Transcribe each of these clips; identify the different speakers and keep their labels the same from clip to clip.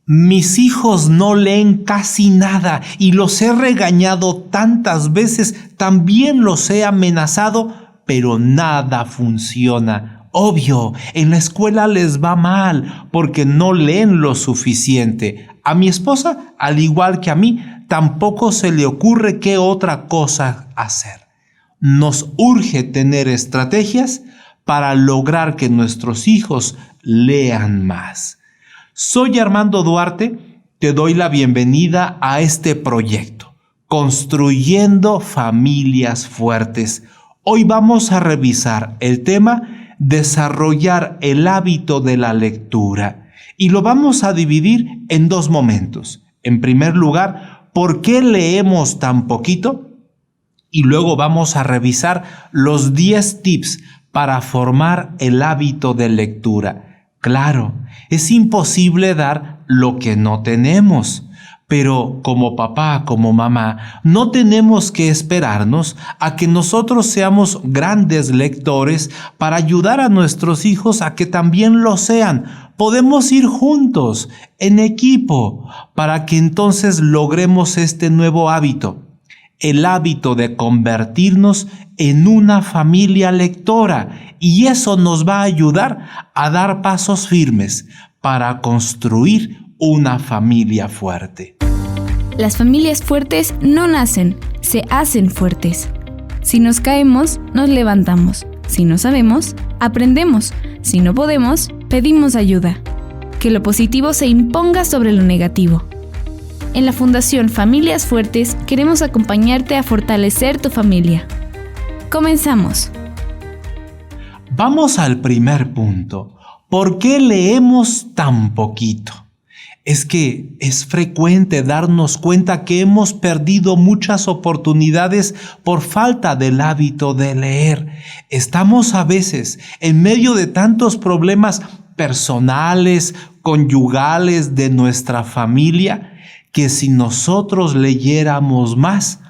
Speaker 1: Mis hijos no leen casi nada y los he regañado tantas veces, también los he amenazado, pero nada funciona. Obvio, en la escuela les va mal porque no leen lo suficiente. A mi esposa, al igual que a mí, tampoco se le ocurre qué otra cosa hacer. Nos urge tener estrategias para lograr que nuestros hijos lean más. Soy Armando Duarte, te doy la bienvenida a este proyecto, Construyendo Familias Fuertes. Hoy vamos a revisar el tema Desarrollar el hábito de la lectura y lo vamos a dividir en dos momentos. En primer lugar, ¿por qué leemos tan poquito? Y luego vamos a revisar los 10 tips para formar el hábito de lectura. Claro, es imposible dar lo que no tenemos, pero como papá, como mamá, no tenemos que esperarnos a que nosotros seamos grandes lectores para ayudar a nuestros hijos a que también lo sean. Podemos ir juntos, en equipo, para que entonces logremos este nuevo hábito. El hábito de convertirnos en una familia lectora, y eso nos va a ayudar a dar pasos firmes para construir una familia fuerte.
Speaker 2: Las familias fuertes no nacen, se hacen fuertes. Si nos caemos, nos levantamos. Si no sabemos, aprendemos. Si no podemos, pedimos ayuda. Que lo positivo se imponga sobre lo negativo. En la Fundación Familias Fuertes queremos acompañarte a fortalecer tu familia. Comenzamos.
Speaker 1: Vamos al primer punto. ¿Por qué leemos tan poquito? Es que es frecuente darnos cuenta que hemos perdido muchas oportunidades por falta del hábito de leer. Estamos a veces en medio de tantos problemas personales, conyugales de nuestra familia, que si nosotros leyéramos más,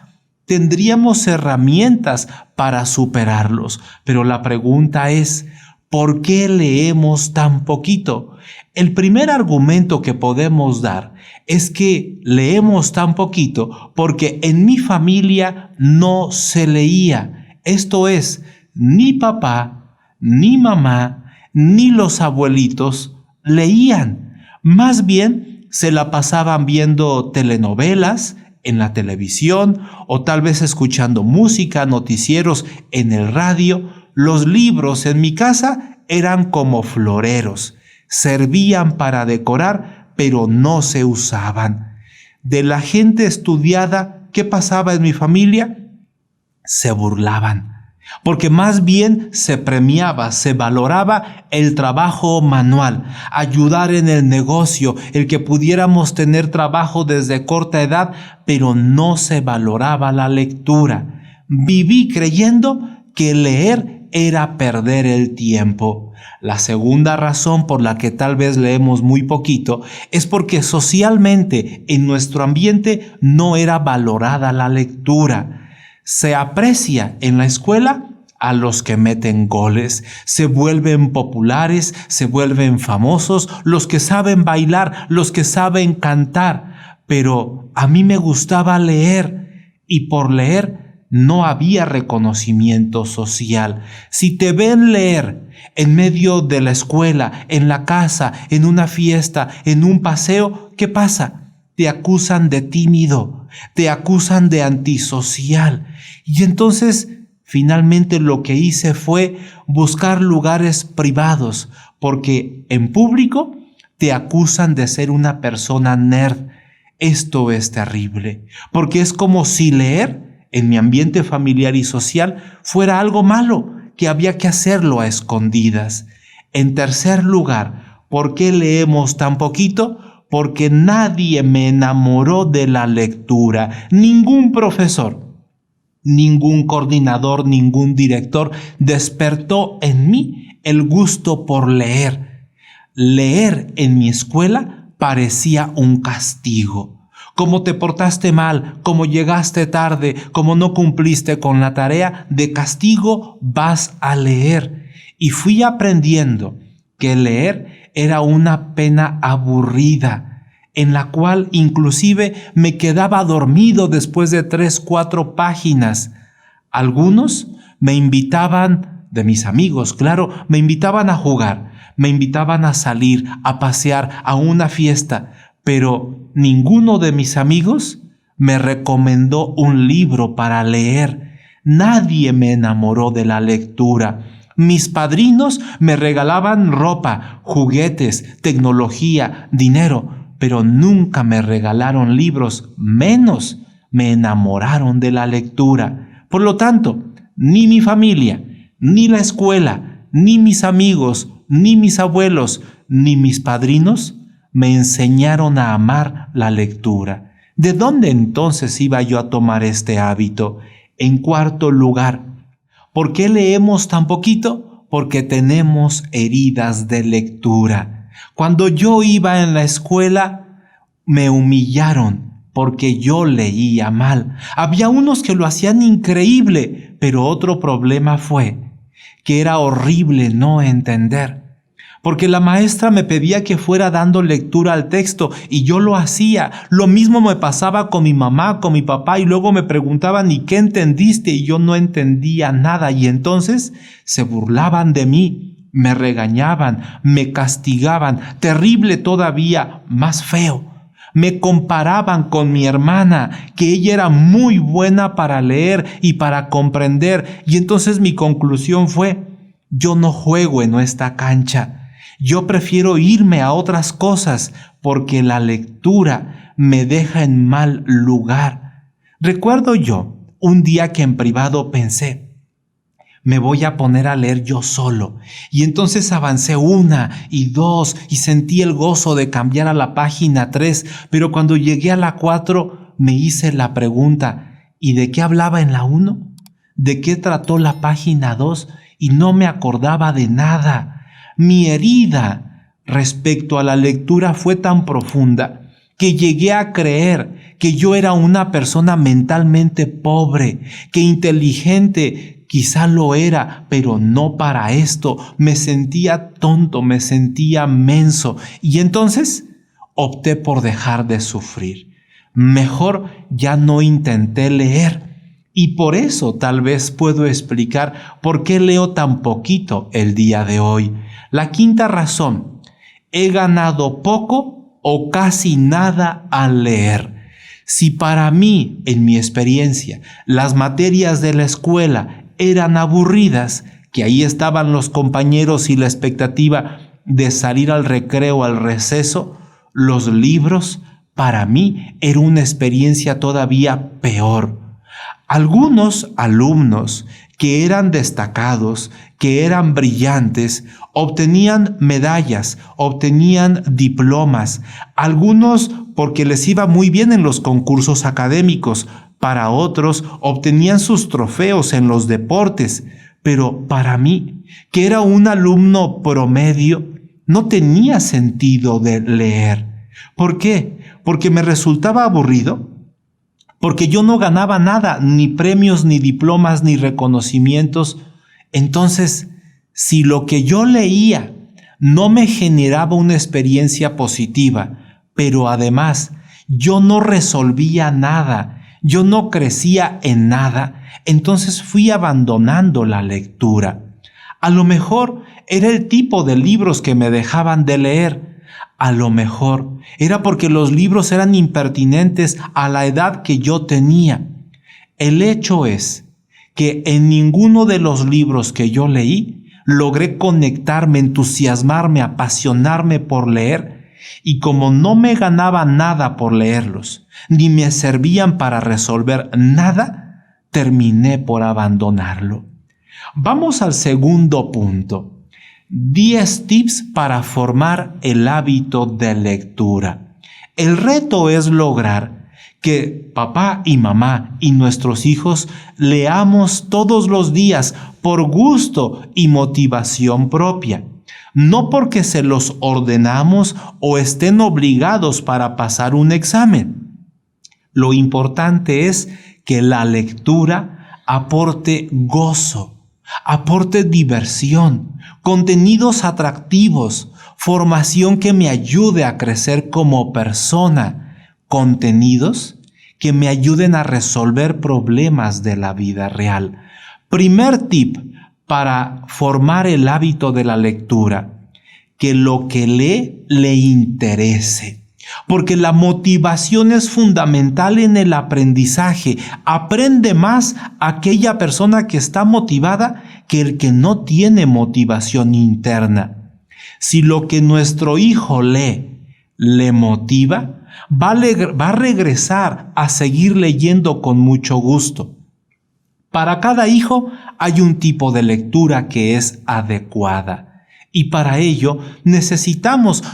Speaker 1: tendríamos herramientas para superarlos. Pero la pregunta es, ¿por qué leemos tan poquito? El primer argumento que podemos dar es que leemos tan poquito porque en mi familia no se leía. Esto es, ni papá, ni mamá, ni los abuelitos leían. Más bien, se la pasaban viendo telenovelas en la televisión o tal vez escuchando música, noticieros en el radio. Los libros en mi casa eran como floreros. Servían para decorar, pero no se usaban. De la gente estudiada, ¿qué pasaba en mi familia? Se burlaban. Porque más bien se premiaba, se valoraba el trabajo manual, ayudar en el negocio, el que pudiéramos tener trabajo desde corta edad, pero no se valoraba la lectura. Viví creyendo que leer era perder el tiempo. La segunda razón por la que tal vez leemos muy poquito es porque socialmente en nuestro ambiente no era valorada la lectura. Se aprecia en la escuela a los que meten goles, se vuelven populares, se vuelven famosos, los que saben bailar, los que saben cantar. Pero a mí me gustaba leer y por leer no había reconocimiento social. Si te ven leer en medio de la escuela, en la casa, en una fiesta, en un paseo, ¿qué pasa? Te acusan de tímido, te acusan de antisocial. Y entonces, finalmente lo que hice fue buscar lugares privados, porque en público te acusan de ser una persona nerd. Esto es terrible, porque es como si leer en mi ambiente familiar y social fuera algo malo, que había que hacerlo a escondidas. En tercer lugar, ¿por qué leemos tan poquito? Porque nadie me enamoró de la lectura, ningún profesor, ningún coordinador, ningún director despertó en mí el gusto por leer. Leer en mi escuela parecía un castigo. Como te portaste mal, como llegaste tarde, como no cumpliste con la tarea, de castigo vas a leer. Y fui aprendiendo que leer era una pena aburrida. en la cual inclusive me quedaba dormido después de 3, 4 páginas. Algunos me invitaban, de mis amigos, claro, me invitaban a jugar, me invitaban a salir, a pasear, a una fiesta, pero ninguno de mis amigos me recomendó un libro para leer. Nadie me enamoró de la lectura. Mis padrinos me regalaban ropa, juguetes, tecnología, dinero, pero nunca me regalaron libros, menos me enamoraron de la lectura. Por lo tanto, ni mi familia, ni la escuela, ni mis amigos, ni mis abuelos, ni mis padrinos me enseñaron a amar la lectura. ¿De dónde entonces iba yo a tomar este hábito? En cuarto lugar, ¿por qué leemos tan poquito? Porque tenemos heridas de lectura. Cuando yo iba en la escuela, me humillaron porque yo leía mal. Había unos que lo hacían increíble, pero otro problema fue que era horrible no entender. Porque la maestra me pedía que fuera dando lectura al texto y yo lo hacía. Lo mismo me pasaba con mi mamá, con mi papá, y luego me preguntaban, ¿y qué entendiste? Y yo no entendía nada. Y entonces se burlaban de mí, me regañaban, me castigaban. Terrible todavía, más feo. Me comparaban con mi hermana, que ella era muy buena para leer y para comprender. Y entonces mi conclusión fue, yo no juego en esta cancha. Yo prefiero irme a otras cosas porque la lectura me deja en mal lugar. Recuerdo yo un día que en privado pensé, me voy a poner a leer yo solo. Y entonces avancé 1 y 2 y sentí el gozo de cambiar a la página 3, pero cuando llegué a la 4 me hice la pregunta, ¿y de qué hablaba en la 1? ¿De qué trató la página 2? Y no me acordaba de nada. Mi herida respecto a la lectura fue tan profunda que llegué a creer que yo era una persona mentalmente pobre, que inteligente quizá lo era, pero no para esto. Me sentía tonto, me sentía menso, y entonces opté por dejar de sufrir. Mejor ya no intenté leer. Y por eso tal vez puedo explicar por qué leo tan poquito el día de hoy. La quinta razón, he ganado poco o casi nada al leer. Si para mí, en mi experiencia, las materias de la escuela eran aburridas, que ahí estaban los compañeros y la expectativa de salir al recreo, al receso, los libros para mí era una experiencia todavía peor. Algunos alumnos que eran destacados, que eran brillantes, obtenían medallas, obtenían diplomas, algunos porque les iba muy bien en los concursos académicos, para otros obtenían sus trofeos en los deportes, pero para mí, que era un alumno promedio, no tenía sentido de leer. ¿Por qué? Porque me resultaba aburrido. Porque yo no ganaba nada, ni premios, ni diplomas, ni reconocimientos. Entonces, si lo que yo leía no me generaba una experiencia positiva, pero además yo no resolvía nada, yo no crecía en nada, entonces fui abandonando la lectura. A lo mejor era el tipo de libros que me dejaban de leer. A lo mejor era porque los libros eran impertinentes a la edad que yo tenía. El hecho es que en ninguno de los libros que yo leí logré conectarme, entusiasmarme, apasionarme por leer, y como no me ganaba nada por leerlos, ni me servían para resolver nada, terminé por abandonarlo. Vamos al segundo punto. 10 tips para formar el hábito de lectura. El reto es lograr que papá y mamá y nuestros hijos leamos todos los días por gusto y motivación propia, no porque se los ordenamos o estén obligados para pasar un examen. Lo importante es que la lectura aporte gozo, aporte diversión, contenidos atractivos, formación que me ayude a crecer como persona, contenidos que me ayuden a resolver problemas de la vida real. Primer tip para formar el hábito de la lectura: que lo que lee le interese. Porque la motivación es fundamental en el aprendizaje. Aprende más aquella persona que está motivada que el que no tiene motivación interna. Si lo que nuestro hijo lee le motiva, va a regresar a seguir leyendo con mucho gusto. Para cada hijo hay un tipo de lectura que es adecuada. Y para ello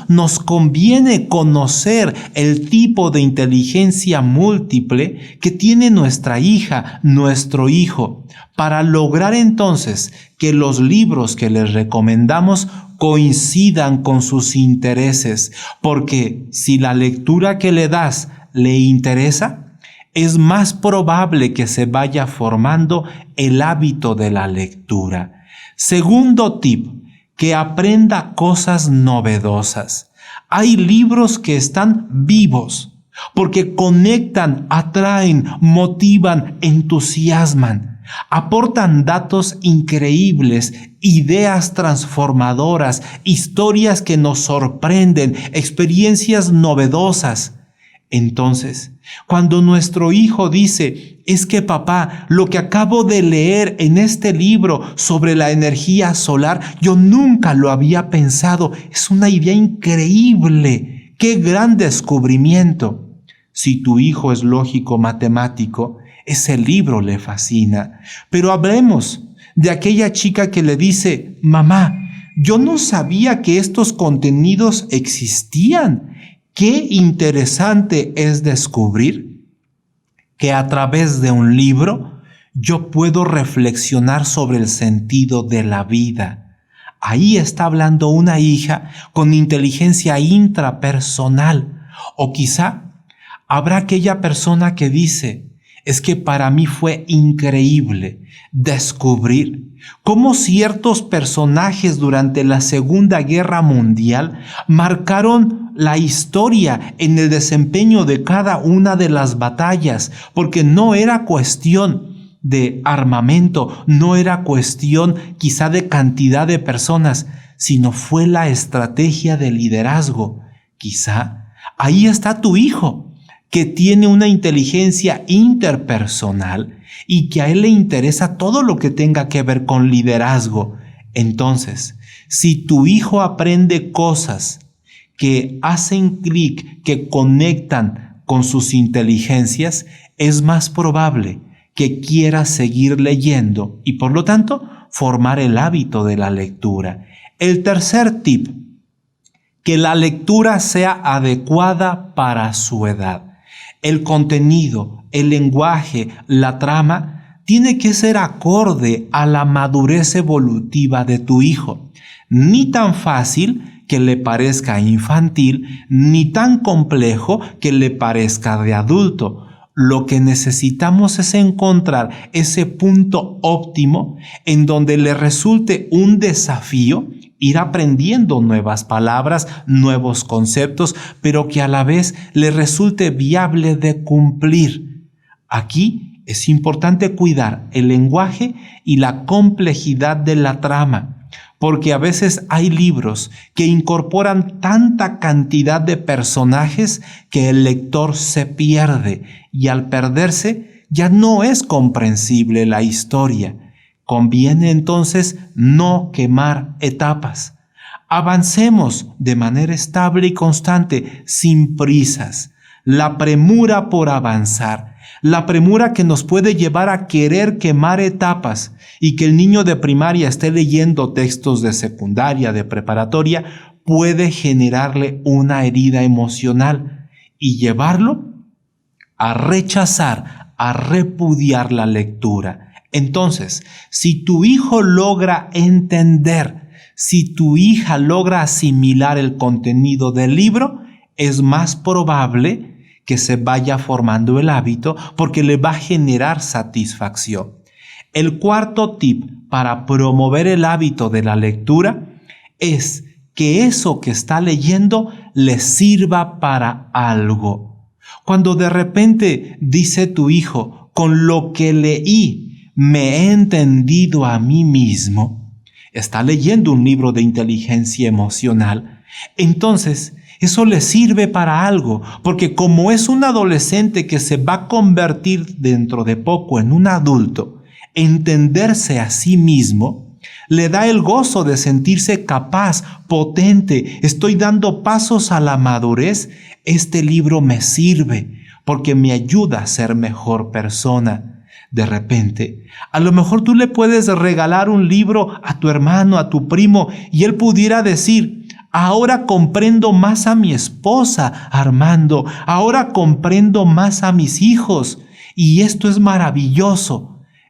Speaker 1: nos conviene conocer el tipo de inteligencia múltiple que tiene nuestra hija, nuestro hijo, para lograr entonces que los libros que les recomendamos coincidan con sus intereses. Porque si la lectura que le das le interesa, es más probable que se vaya formando el hábito de la lectura. Segundo tip: que aprenda cosas novedosas. Hay libros que están vivos porque conectan, atraen, motivan, entusiasman, aportan datos increíbles, ideas transformadoras, historias que nos sorprenden, experiencias novedosas. Entonces, cuando nuestro hijo dice: es que papá, lo que acabo de leer en este libro sobre la energía solar, yo nunca lo había pensado, es una idea increíble, qué gran descubrimiento. Si tu hijo es lógico matemático, ese libro le fascina. Pero hablemos de aquella chica que le dice: mamá, yo no sabía que estos contenidos existían. Qué interesante es descubrir que a través de un libro yo puedo reflexionar sobre el sentido de la vida. Ahí está hablando una hija con inteligencia intrapersonal. O quizá habrá aquella persona que dice: es que para mí fue increíble descubrir cómo ciertos personajes durante la Segunda Guerra Mundial marcaron la historia en el desempeño de cada una de las batallas, porque no era cuestión de armamento, no era cuestión quizá de cantidad de personas, sino fue la estrategia de liderazgo. Quizá ahí está tu hijo, que tiene una inteligencia interpersonal y que a él le interesa todo lo que tenga que ver con liderazgo. Entonces, si tu hijo aprende cosas que hacen clic, que conectan con sus inteligencias, es más probable que quiera seguir leyendo y, por lo tanto, formar el hábito de la lectura. El tercer tip: que la lectura sea adecuada para su edad. El contenido, el lenguaje, la trama tiene que ser acorde a la madurez evolutiva de tu hijo. Ni tan fácil que le parezca infantil, ni tan complejo que le parezca de adulto. Lo que necesitamos es encontrar ese punto óptimo en donde le resulte un desafío ir aprendiendo nuevas palabras, nuevos conceptos, pero que a la vez le resulte viable de cumplir. Aquí es importante cuidar el lenguaje y la complejidad de la trama, porque a veces hay libros que incorporan tanta cantidad de personajes que el lector se pierde, y al perderse ya no es comprensible la historia. Conviene entonces no quemar etapas. Avancemos de manera estable y constante, sin prisas. La premura por avanzar, la premura que nos puede llevar a querer quemar etapas y que el niño de primaria esté leyendo textos de secundaria, de preparatoria, puede generarle una herida emocional y llevarlo a rechazar, a repudiar la lectura. Entonces, si tu hijo logra entender, si tu hija logra asimilar el contenido del libro, es más probable que se vaya formando el hábito porque le va a generar satisfacción. El cuarto tip para promover el hábito de la lectura es que eso que está leyendo le sirva para algo. Cuando de repente dice tu hijo, con lo que leí, me he entendido a mí mismo, está leyendo un libro de inteligencia emocional, entonces eso le sirve para algo, porque como es un adolescente que se va a convertir dentro de poco en un adulto, entenderse a sí mismo le da el gozo de sentirse capaz, potente. Estoy dando pasos a la madurez. Este libro me sirve porque me ayuda a ser mejor persona. De repente, a lo mejor tú le puedes regalar un libro a tu hermano, a tu primo, y él pudiera decir: ahora comprendo más a mi esposa, Armando. Ahora comprendo más a mis hijos. Y esto es maravilloso.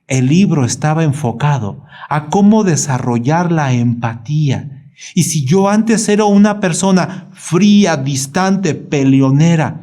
Speaker 1: El libro estaba enfocado a cómo desarrollar la empatía. Y si yo antes era una persona fría, distante, peleonera,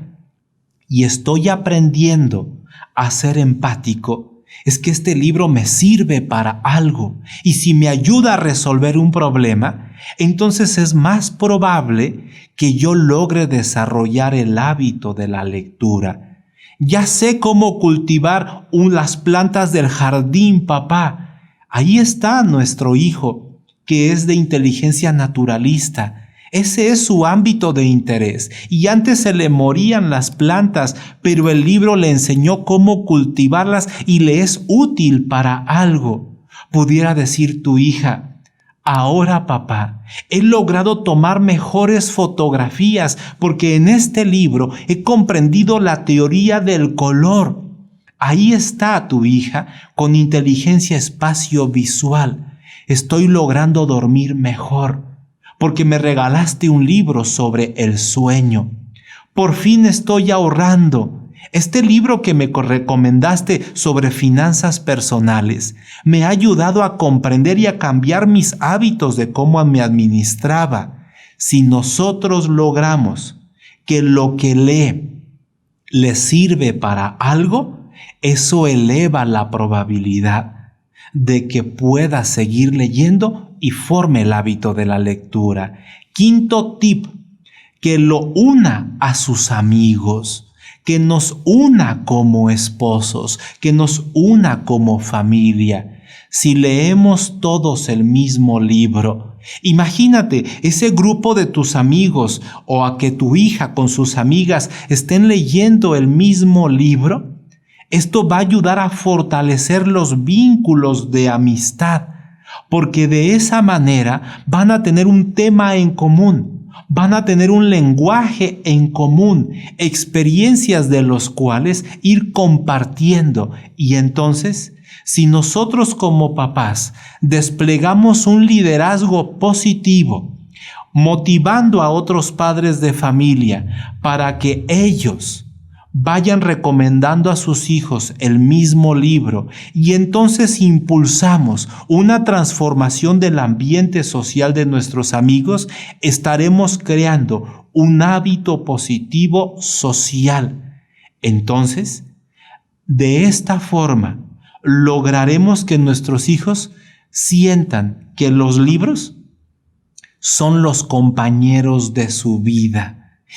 Speaker 1: y estoy aprendiendo a ser empático, es que este libro me sirve para algo. Y si me ayuda a resolver un problema, entonces es más probable que yo logre desarrollar el hábito de la lectura. Ya sé cómo cultivar las plantas del jardín, papá. Ahí está nuestro hijo, que es de inteligencia naturalista. Ese es su ámbito de interés. Y antes se le morían las plantas, pero el libro le enseñó cómo cultivarlas y le es útil para algo. Pudiera decir tu hija: ahora, papá, he logrado tomar mejores fotografías porque en este libro he comprendido la teoría del color. Ahí está tu hija con inteligencia espacio-visual. Estoy logrando dormir mejor porque me regalaste un libro sobre el sueño. Por fin estoy ahorrando. Este libro que me recomendaste sobre finanzas personales me ha ayudado a comprender y a cambiar mis hábitos de cómo me administraba. Si nosotros logramos que lo que lee le sirve para algo, eso eleva la probabilidad de que pueda seguir leyendo y forme el hábito de la lectura. Quinto tip: que lo una a sus amigos, que nos una como esposos, que nos una como familia. Si leemos todos el mismo libro, imagínate ese grupo de tus amigos o a que tu hija con sus amigas estén leyendo el mismo libro. Esto va a ayudar a fortalecer los vínculos de amistad, porque de esa manera van a tener un tema en común. Van a tener un lenguaje en común, experiencias de los cuales ir compartiendo. Y entonces, si nosotros como papás desplegamos un liderazgo positivo, motivando a otros padres de familia para que ellos vayan recomendando a sus hijos el mismo libro, y entonces impulsamos una transformación del ambiente social de nuestros amigos, estaremos creando un hábito positivo social. Entonces, de esta forma, lograremos que nuestros hijos sientan que los libros son los compañeros de su vida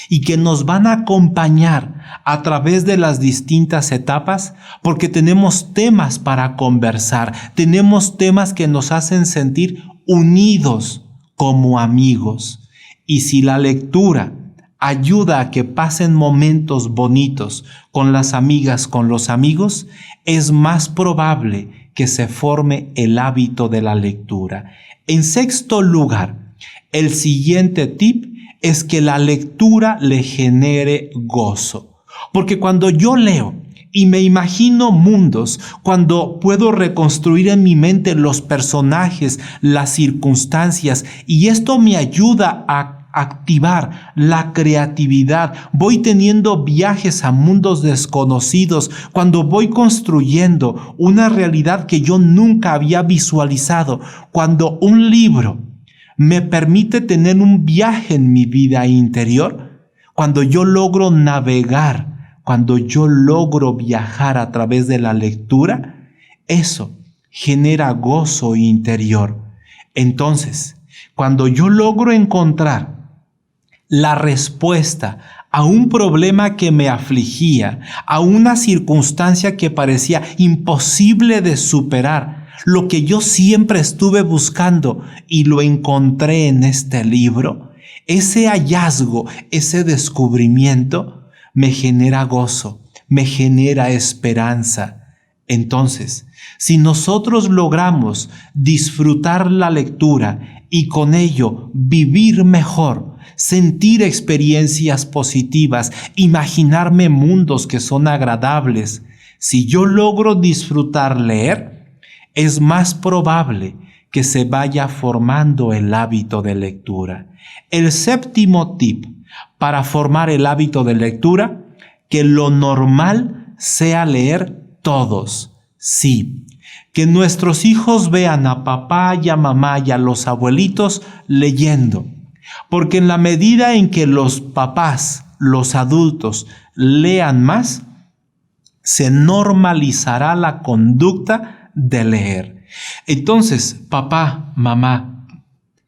Speaker 1: y que nos van a acompañar a través de las distintas etapas, porque tenemos temas para conversar, tenemos temas que nos hacen sentir unidos como amigos. Y si la lectura ayuda a que pasen momentos bonitos con las amigas, con los amigos, es más probable que se forme el hábito de la lectura. En sexto lugar, el siguiente tip es que la lectura le genere gozo. Porque cuando yo leo y me imagino mundos, cuando puedo reconstruir en mi mente los personajes, las circunstancias, y esto me ayuda a activar la creatividad, voy teniendo viajes a mundos desconocidos, cuando voy construyendo una realidad que yo nunca había visualizado, cuando un libro me permite tener un viaje en mi vida interior, cuando yo logro navegar, cuando yo logro viajar a través de la lectura, eso genera gozo interior. Entonces, Cuando yo logro encontrar la respuesta a un problema que me afligía, a una circunstancia que parecía imposible de superar, lo que yo siempre estuve buscando y lo encontré en este libro, ese hallazgo, ese descubrimiento me genera gozo, me genera esperanza. Entonces, si nosotros logramos disfrutar la lectura y con ello vivir mejor, sentir experiencias positivas, imaginarme mundos que son agradables, si yo logro disfrutar leer, es más probable que se vaya formando el hábito de lectura. El séptimo tip para formar el hábito de lectura, que lo normal sea leer todos. Sí, que nuestros hijos vean a papá y a mamá y a los abuelitos leyendo. Porque en la medida en que los papás, los adultos, lean más, se normalizará la conducta de leer. Entonces, papá, mamá,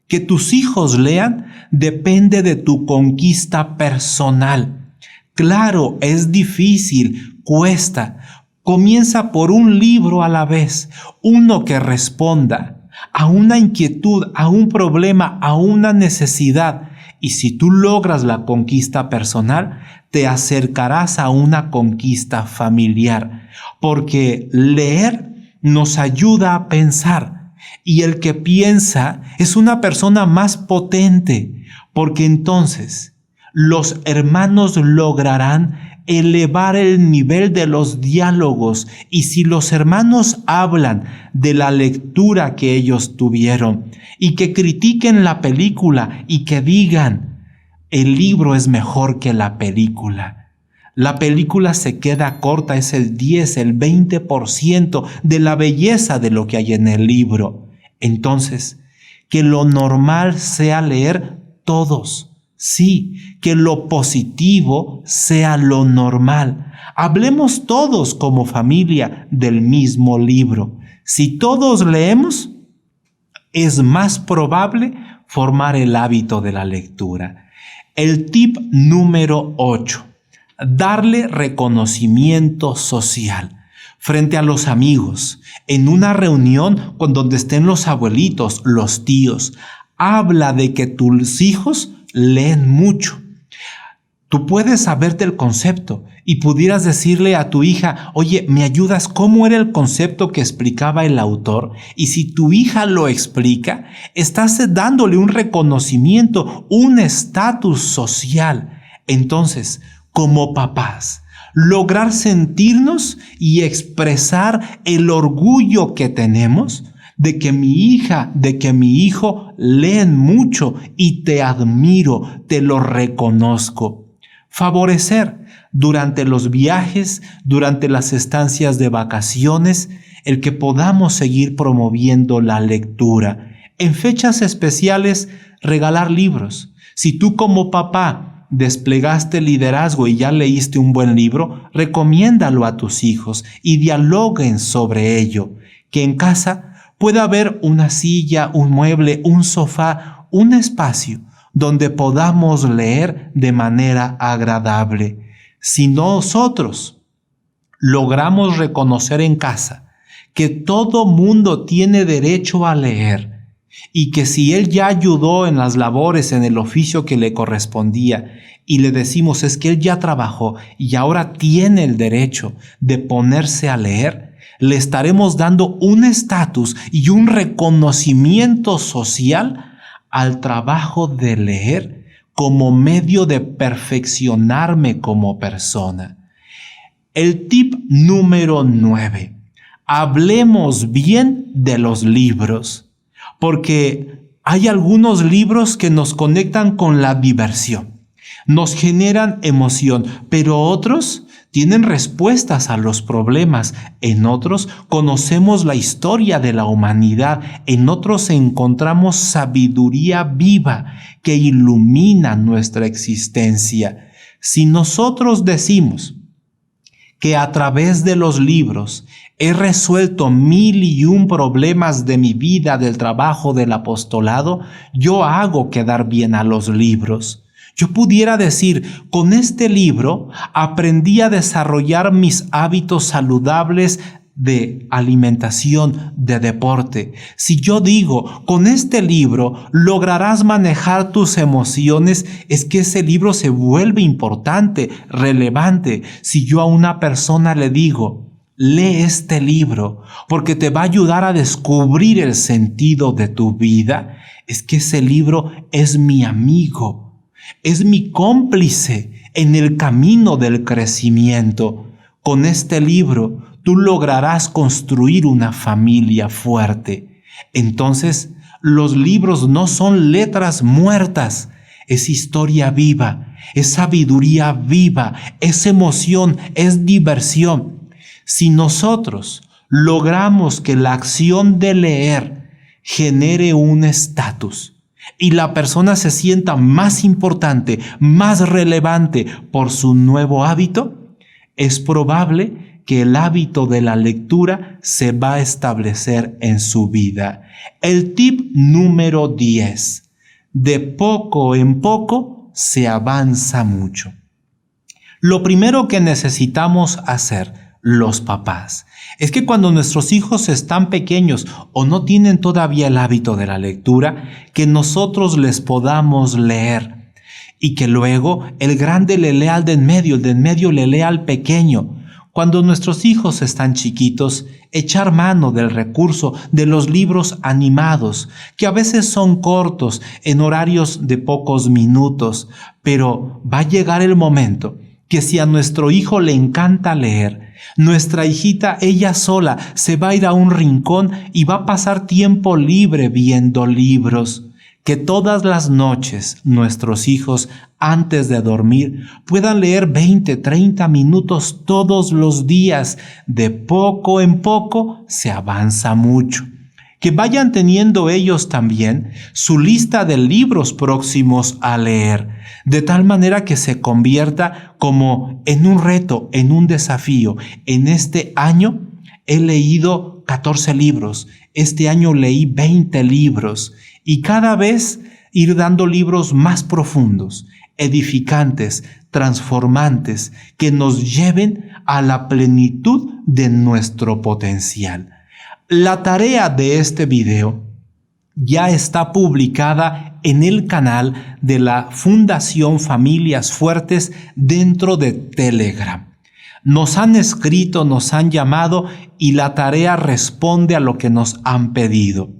Speaker 1: que tus hijos lean depende de tu conquista personal. Claro, es difícil, cuesta. Comienza por un libro a la vez, uno que responda a una inquietud, a un problema, a una necesidad. Y si tú logras la conquista personal, te acercarás a una conquista familiar, porque leer nos ayuda a pensar, y el que piensa es una persona más potente, porque entonces los hermanos lograrán elevar el nivel de los diálogos, y si los hermanos hablan de la lectura que ellos tuvieron y que critiquen la película y que digan, el libro es mejor que la película. La película se queda corta, es el 10, el 20% de la belleza de lo que hay en el libro. Entonces, que lo normal sea leer todos. Sí, que lo positivo sea lo normal. Hablemos todos como familia del mismo libro. Si todos leemos, es más probable formar el hábito de la lectura. El tip número 8. Darle reconocimiento social. Frente a los amigos, en una reunión donde estén los abuelitos, los tíos, habla de que tus hijos leen mucho. Tú puedes saberte el concepto y pudieras decirle a tu hija, oye, ¿me ayudas? ¿Cómo era el concepto que explicaba el autor? Y si tu hija lo explica, estás dándole un reconocimiento, un estatus social. Entonces, como papás, lograr sentirnos y expresar el orgullo que tenemos de que mi hija, de que mi hijo leen mucho y te admiro, te lo reconozco. Favorecer durante los viajes, durante las estancias de vacaciones, el que podamos seguir promoviendo la lectura. En fechas especiales, regalar libros. Si tú como papá desplegaste liderazgo y ya leíste un buen libro, recomiéndalo a tus hijos y dialoguen sobre ello. Que en casa puede haber una silla, un mueble, un sofá, un espacio donde podamos leer de manera agradable. Si nosotros logramos reconocer en casa que todo mundo tiene derecho a leer y que si él ya ayudó en las labores, en el oficio que le correspondía, y le decimos es que él ya trabajó y ahora tiene el derecho de ponerse a leer, le estaremos dando un estatus y un reconocimiento social al trabajo de leer como medio de perfeccionarme como persona. El tip número 9. Hablemos bien de los libros, porque hay algunos libros que nos conectan con la diversión, nos generan emoción, pero otros tienen respuestas a los problemas. En otros conocemos la historia de la humanidad. En otros encontramos sabiduría viva que ilumina nuestra existencia. Si nosotros decimos que a través de los libros He resuelto 1001 problemas de mi vida, del trabajo, del apostolado. Yo hago quedar bien a los libros. Yo pudiera decir, con este libro aprendí a desarrollar mis hábitos saludables de alimentación, de deporte. Si yo digo, con este libro lograrás manejar tus emociones, es que ese libro se vuelve importante, relevante. Si yo a una persona le digo, lee este libro porque te va a ayudar a descubrir el sentido de tu vida, es que ese libro es mi amigo, es mi cómplice en el camino del crecimiento. Con este libro tú lograrás construir una familia fuerte. Entonces, los libros no son letras muertas, es historia viva, es sabiduría viva, es emoción, es diversión. Si nosotros logramos que la acción de leer genere un estatus y la persona se sienta más importante, más relevante por su nuevo hábito, es probable que el hábito de la lectura se va a establecer en su vida. El tip número 10. De poco en poco se avanza mucho. Lo primero que necesitamos hacer los papás es que cuando nuestros hijos están pequeños o no tienen todavía el hábito de la lectura, que nosotros les podamos leer y que luego el grande le lea al de en medio, el de en medio le lea al pequeño. Cuando nuestros hijos están chiquitos, echar mano del recurso de los libros animados, que a veces son cortos, en horarios de pocos minutos, pero va a llegar el momento que si a nuestro hijo le encanta leer, nuestra hijita ella sola se va a ir a un rincón y va a pasar tiempo libre viendo libros. Que todas las noches nuestros hijos, antes de dormir, puedan leer 20, 30 minutos todos los días. De poco en poco se avanza mucho. Que vayan teniendo ellos también su lista de libros próximos a leer, de tal manera que se convierta como en un reto, en un desafío. En este año he leído 14 libros, este año leí 20 libros. Y cada vez ir dando libros más profundos, edificantes, transformantes, que nos lleven a la plenitud de nuestro potencial. La tarea de este video ya está publicada en el canal de la Fundación Familias Fuertes dentro de Telegram. Nos han escrito, nos han llamado y la tarea responde a lo que nos han pedido.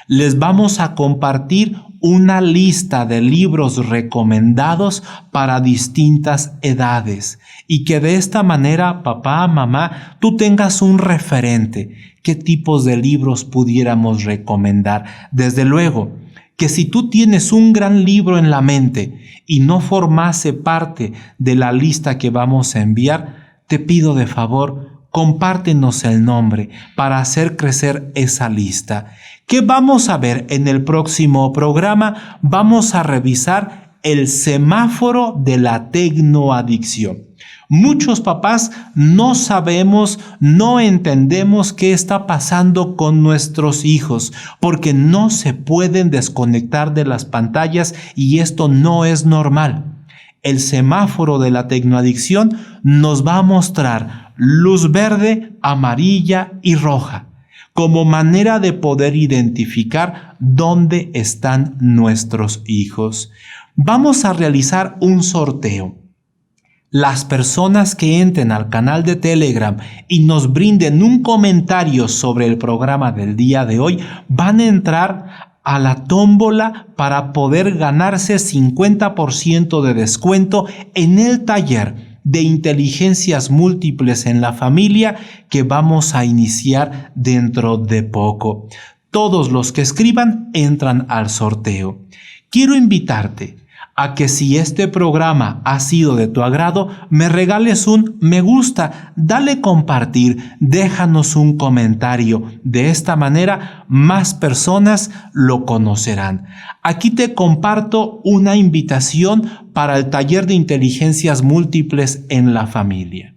Speaker 1: Les vamos a compartir una lista de libros recomendados para distintas edades y que de esta manera, papá, mamá, tú tengas un referente. ¿Qué tipos de libros pudiéramos recomendar? Desde luego, que si tú tienes un gran libro en la mente y no formase parte de la lista que vamos a enviar, te pido de favor, compártenos el nombre para hacer crecer esa lista. ¿Qué vamos a ver en el próximo programa? Vamos a revisar el semáforo de la tecnoadicción. Muchos papás no sabemos, no entendemos qué está pasando con nuestros hijos, porque no se pueden desconectar de las pantallas y esto no es normal. El semáforo de la tecnoadicción nos va a mostrar luz verde, amarilla y roja, como manera de poder identificar dónde están nuestros hijos. Vamos a realizar un sorteo. Las personas que entren al canal de Telegram y nos brinden un comentario sobre el programa del día de hoy van a entrar a la tómbola para poder ganarse 50% de descuento en el taller de inteligencias múltiples en la familia que vamos a iniciar dentro de poco. Todos los que escriban entran al sorteo. Quiero invitarte a que si este programa ha sido de tu agrado, me regales un me gusta, dale compartir, déjanos un comentario. De esta manera, más personas lo conocerán. Aquí te comparto una invitación para el taller de inteligencias múltiples en la familia.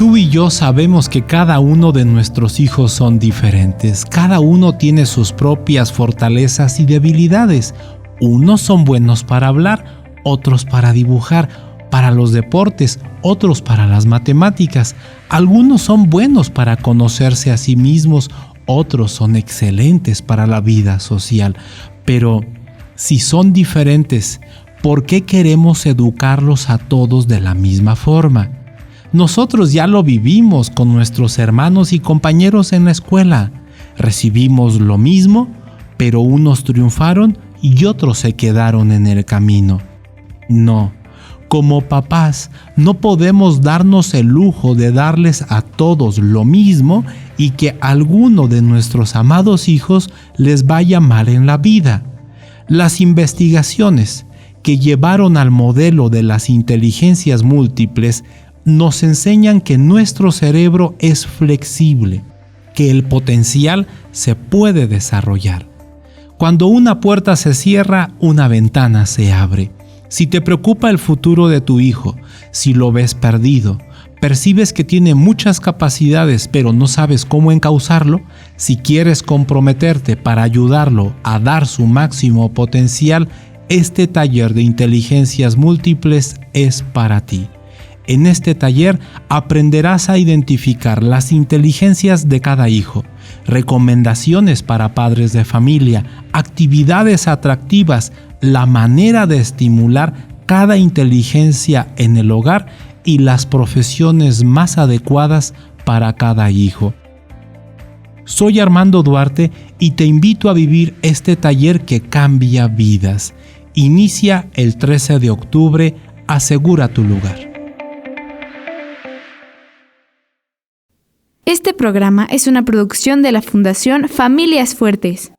Speaker 1: Tú y yo sabemos que cada uno de nuestros hijos son diferentes. Cada uno tiene sus propias fortalezas y debilidades. Unos son buenos para hablar, otros para dibujar, para los deportes, otros para las matemáticas. Algunos son buenos para conocerse a sí mismos, otros son excelentes para la vida social. Pero si son diferentes, ¿por qué queremos educarlos a todos de la misma forma? Nosotros ya lo vivimos con nuestros hermanos y compañeros en la escuela. Recibimos lo mismo, pero unos triunfaron y otros se quedaron en el camino. No, como papás no podemos darnos el lujo de darles a todos lo mismo y que a alguno de nuestros amados hijos les vaya mal en la vida. Las investigaciones que llevaron al modelo de las inteligencias múltiples nos enseñan que nuestro cerebro es flexible, que el potencial se puede desarrollar. Cuando una puerta se cierra, una ventana se abre. Si te preocupa el futuro de tu hijo, si lo ves perdido, percibes que tiene muchas capacidades pero no sabes cómo encauzarlo, si quieres comprometerte para ayudarlo a dar su máximo potencial, este taller de inteligencias múltiples es para ti. En este taller aprenderás a identificar las inteligencias de cada hijo, recomendaciones para padres de familia, actividades atractivas, la manera de estimular cada inteligencia en el hogar y las profesiones más adecuadas para cada hijo. Soy Armando Duarte y te invito a vivir este taller que cambia vidas. Inicia el 13 de octubre, asegura tu lugar.
Speaker 2: Este programa es una producción de la Fundación Familias Fuertes.